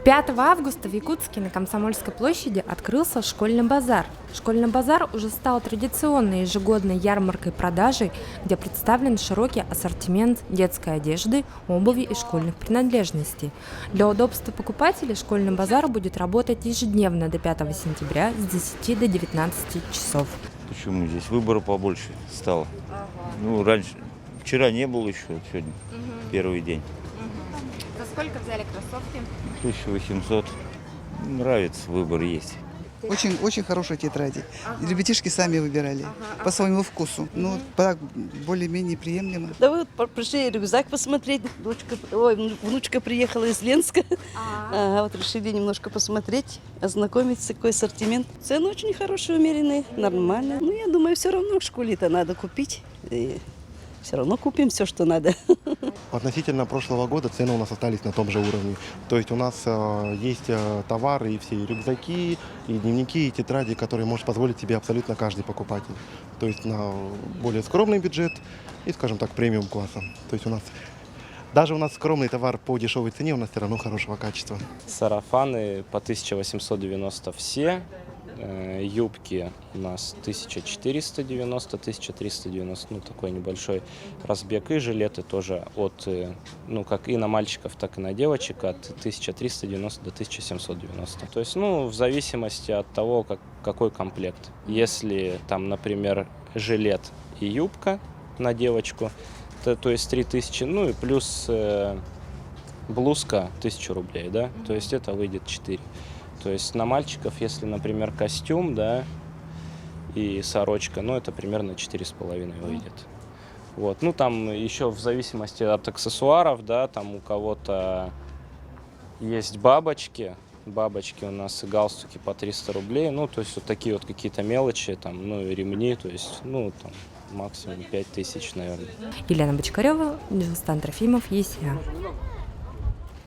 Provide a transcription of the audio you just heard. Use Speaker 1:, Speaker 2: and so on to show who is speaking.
Speaker 1: 5 августа в Якутске на Комсомольской площади открылся школьный базар. Школьный базар уже стал традиционной ежегодной ярмаркой-продажей, где представлен широкий ассортимент детской одежды, обуви и школьных принадлежностей. Для удобства покупателей школьный базар будет работать ежедневно до 5 сентября с 10 до 19 часов.
Speaker 2: Почему здесь выбора побольше стало? Раньше, вчера не было еще, сегодня первый день.
Speaker 1: За сколько взяли кроссовки?
Speaker 2: 1800. Нравится, выбор есть.
Speaker 3: Очень хорошие тетради. Ребятишки сами выбирали по своему вкусу. Так более-менее приемлемо.
Speaker 4: Да вы вот пришли рюкзак посмотреть. Внучка приехала из Ленска. Вот решили немножко посмотреть, ознакомиться, какой ассортимент. Цены очень хорошие, умеренные, нормально. Я думаю, все равно в школе-то надо купить. И все равно купим все, что надо.
Speaker 5: Относительно прошлого года цены у нас остались на том же уровне. То есть у нас есть товары, и все и рюкзаки, и дневники, и тетради, которые может позволить себе абсолютно каждый покупатель. То есть на более скромный бюджет и, скажем так, премиум класса. То есть даже у нас скромный товар по дешевой цене, у нас все равно хорошего качества.
Speaker 6: Сарафаны по 1890 все. Юбки у нас 1490, 1390, такой небольшой разбег. И жилеты тоже как и на мальчиков, так и на девочек от 1390 до 1790. То есть, в зависимости от того, какой комплект. Если там, например, жилет и юбка на девочку, то есть 3000, и плюс блузка 1000 рублей, да, то есть это выйдет 4. То есть на мальчиков, если, например, костюм, да, и сорочка, это примерно 4,5 выйдет. Там еще в зависимости от аксессуаров, да, там у кого-то есть бабочки у нас и галстуки по 300 рублей, то есть вот такие вот какие-то мелочи, и ремни, то есть, там максимум 5000, наверное.
Speaker 1: Елена Бочкарева, Джилстан Трофимов, ЕСЯ.